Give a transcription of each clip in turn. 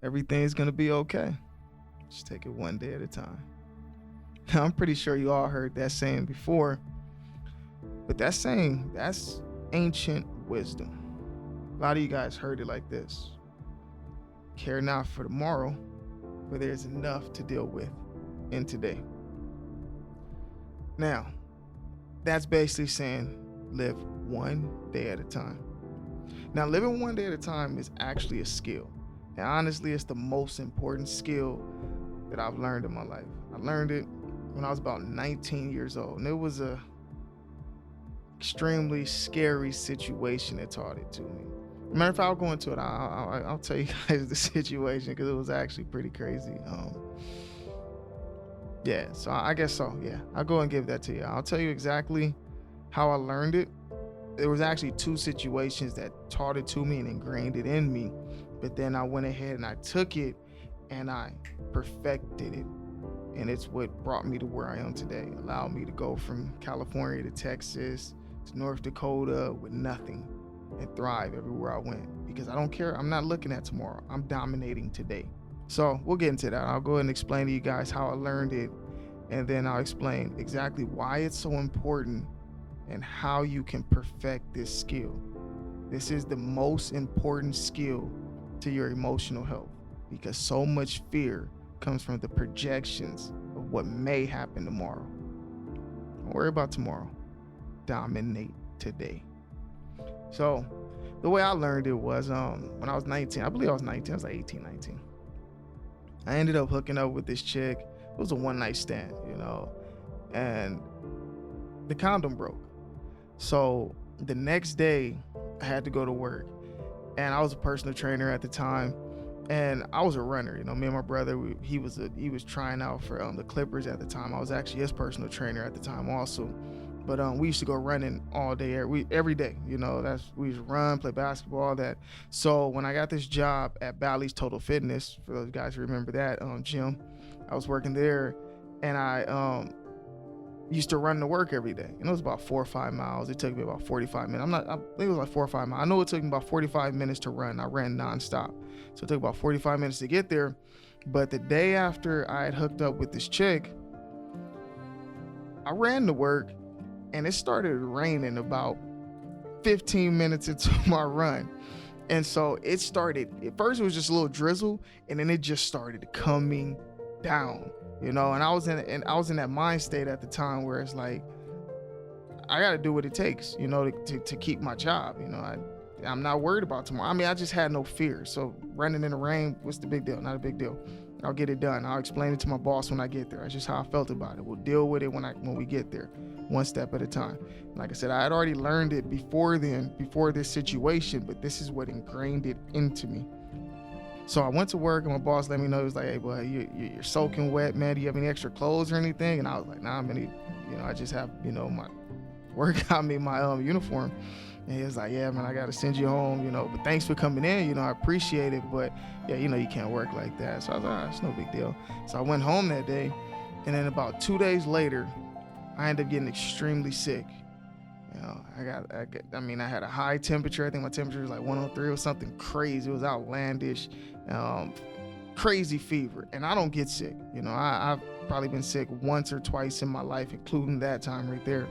Everything's going to be okay. Just take it one day at a time. Now, I'm pretty sure you all heard that saying before, but that saying, that's ancient wisdom. A lot of you guys heard it like this: care not for tomorrow, for there's enough to deal with in today. Now, that's basically saying live one day at a time. Now, living one day at a time is actually a skill. And honestly, it's the most important skill that I've learned in my life. I learned it when I was about 19 years old. And it was a extremely scary situation that taught it to me. Matter of fact, I'll go into it. I'll tell you guys the situation because it was actually pretty crazy. Yeah, so I guess so. Yeah, I'll go and give that to you. I'll tell you exactly how I learned it. There was actually two situations that taught it to me and ingrained it in me. But then I went ahead and I took it and I perfected it. And it's what brought me to where I am today. Allowed me to go from California to Texas to North Dakota with nothing and thrive everywhere I went. Because I don't care. I'm not looking at tomorrow. I'm dominating today. So we'll get into that. I'll go ahead and explain to you guys how I learned it. And then I'll explain exactly why it's so important and how you can perfect this skill. This is the most important skill to your emotional health, because so much fear comes from the projections of what may happen tomorrow. Don't worry about tomorrow. Dominate today. So the way I learned it was when I was 19. I believe I was 19. I was like 18, 19. I ended up hooking up with this chick. It was a one-night stand, and the condom broke. So the next day I had to go to work, and I was a personal trainer at the time, and I was a runner. Me and my brother, he was trying out for the Clippers at the time. I was actually his personal trainer at the time also. But we used to go running all day, every day. We used to run, play basketball, all that. So when I got this job at Bally's Total Fitness, for those guys who remember that gym, I was working there, and I used to run to work every day. It was about 4 or 5 miles. It took me about 45 minutes. I think it was like 4 or 5 miles. I know it took me about 45 minutes to run. I ran nonstop. So it took about 45 minutes to get there. But the day after I had hooked up with this chick, I ran to work, and it started raining about 15 minutes into my run. And so it started, at first it was just a little drizzle, and then it just started coming down, and I was in that mind state at the time where it's like, I got to do what it takes, to keep my job. I'm not worried about tomorrow. I just had no fear. So running in the rain, what's the big deal? Not a big deal. I'll get it done. I'll explain it to my boss when I get there. That's just how I felt about it. We'll deal with it when we get there, one step at a time. Like I said, I had already learned it before this situation, but this is what ingrained it into me. So I went to work, and my boss let me know. He was like, "Hey, boy, you're soaking wet, man. Do you have any extra clothes or anything?" And I was like, "Nah, man. I just have, my work got me my uniform." And he was like, "Yeah, man, I got to send you home, but thanks for coming in. I appreciate it. But yeah, you can't work like that." So I was like, "It's no big deal." So I went home that day, and then about 2 days later, I ended up getting extremely sick. I had a high temperature. I think my temperature was like 103 or something crazy. It was outlandish, crazy fever. And I don't get sick. I've probably been sick once or twice in my life, including that time right there.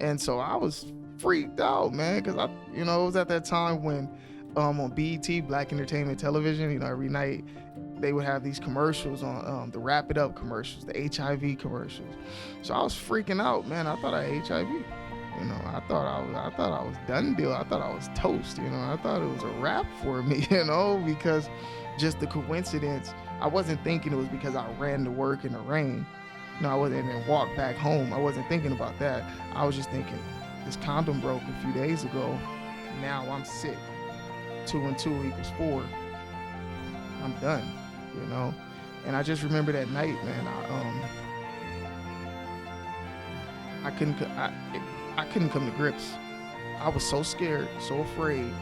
And so I was freaked out, man, because it was at that time when on BET, Black Entertainment Television, every night they would have these commercials on the Wrap It Up commercials, the HIV commercials. So I was freaking out, man. I thought I had HIV. I thought I was done deal. I thought I was toast. I thought it was a wrap for me. Because just the coincidence. I wasn't thinking it was because I ran to work in the rain. I wasn't, and walked back home. I wasn't thinking about that. I was just thinking, this condom broke a few days ago. Now I'm sick. 2 and 2 = 4. I'm done. And I just remember that night, man. I couldn't come to grips. I was so scared, so afraid.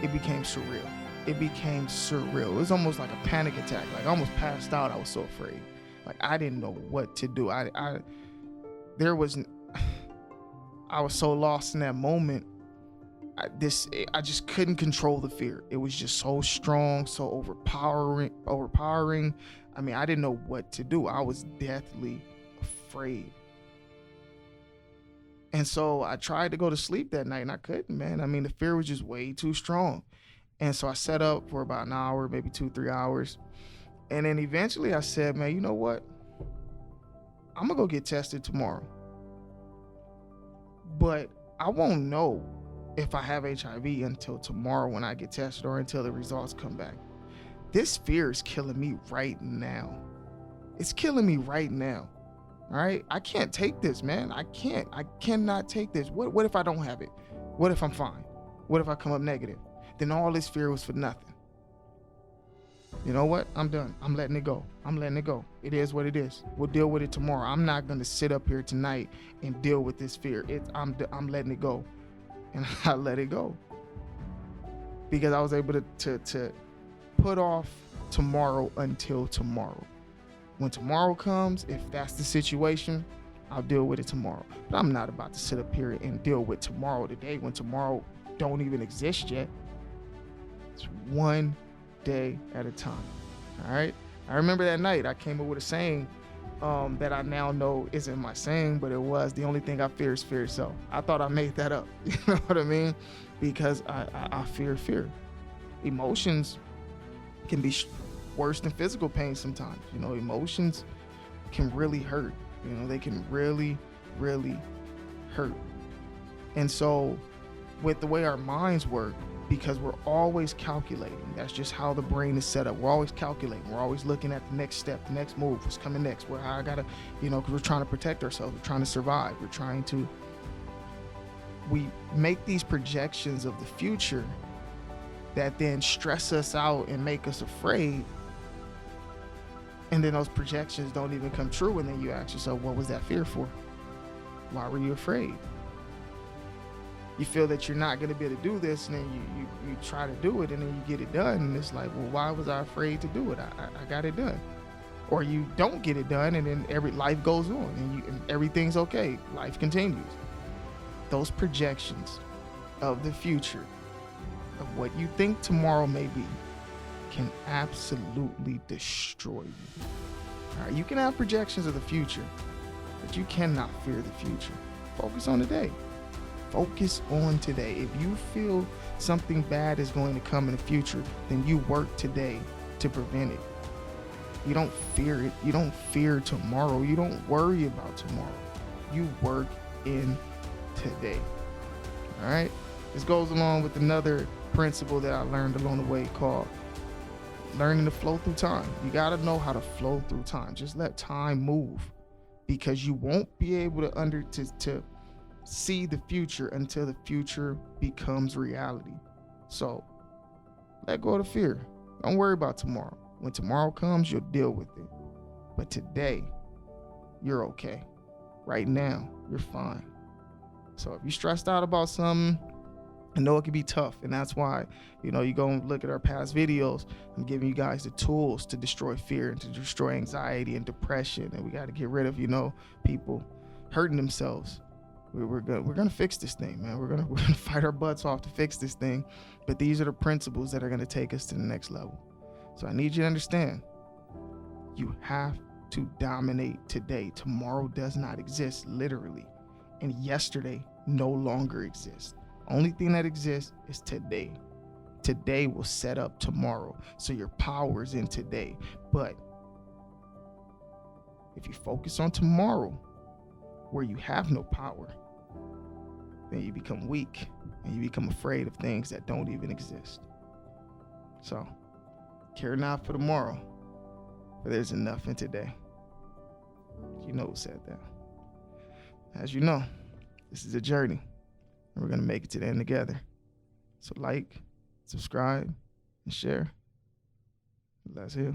It became surreal. It was almost like a panic attack. Like I almost passed out. I was so afraid. Like I didn't know what to do. I was so lost in that moment I just couldn't control the fear. It was just so strong, so overpowering. I mean, I didn't know what to do. I was deathly afraid. And so I tried to go to sleep that night and I couldn't, man. I mean, the fear was just way too strong. And so I sat up for about an hour, maybe 2-3 hours. And then eventually I said, man, you know what? I'm gonna go get tested tomorrow. But I won't know if I have HIV until tomorrow when I get tested or until the results come back. This fear is killing me right now. It's killing me right now. All right, I can't take this, man. I cannot take this. What if I don't have it? What if I'm fine? What if I come up negative? Then all this fear was for nothing. You know what? I'm done. I'm letting it go. I'm letting it go. It is what it is. We'll deal with it tomorrow. I'm not gonna sit up here tonight and deal with this fear. I'm letting it go, and I let it go because I was able to put off tomorrow until tomorrow. When tomorrow comes, if that's the situation, I'll deal with it tomorrow. But I'm not about to sit up here and deal with tomorrow today when tomorrow don't even exist yet. It's one day at a time. All right. I remember that night I came up with a saying that I now know isn't my saying, but it was the only thing I fear is fear itself. I thought I made that up. You know what I mean? Because I fear fear. Emotions can be worse than physical pain sometimes. You know, emotions can really hurt. You know, they can really, really hurt. And so with the way our minds work, because we're always calculating, that's just how the brain is set up. We're always calculating. We're always looking at the next step, the next move, what's coming next, where I gotta, you know, because we're trying to protect ourselves. We're trying to survive. We make these projections of the future that then stress us out and make us afraid. And then those projections don't even come true. And then you ask yourself, what was that fear for? Why were you afraid? You feel that you're not going to be able to do this, and then you try to do it, and then you get it done. And it's like, well, why was I afraid to do it? I got it done. Or you don't get it done, and then life goes on, and everything's okay. Life continues. Those projections of the future, of what you think tomorrow may be, can absolutely destroy you. All right, you can have projections of the future, but you cannot fear the future. Focus on today. Focus on today. If you feel something bad is going to come in the future, then you work today to prevent it. You don't fear it. You don't fear tomorrow. You don't worry about tomorrow. You work in today. All right? This goes along with another principle that I learned along the way called learning to flow through time. You got to know how to flow through time. Just let time move, because you won't be able to see the future until the future becomes reality. So let go of the fear. Don't worry about tomorrow. When tomorrow comes, you'll deal with it. But today, you're okay. Right now, you're fine. So if you're stressed out about something, I know it can be tough, and that's why, you know, you go and look at our past videos. I'm giving you guys the tools to destroy fear and to destroy anxiety and depression, and we got to get rid of, you know, people hurting themselves. We're gonna fix this thing, man. We're gonna fight our butts off to fix this thing, but these are the principles that are gonna take us to the next level. So I need you to understand, you have to dominate today. Tomorrow does not exist, literally, and yesterday no longer exists. Only thing that exists is today. Today will set up tomorrow. So your power is in today. But if you focus on tomorrow, where you have no power, then you become weak and you become afraid of things that don't even exist. So care not for tomorrow, for there's enough in today. You know who said that. As you know, this is a journey, and we're going to make it to the end together. So like, subscribe, and share. Let's heal.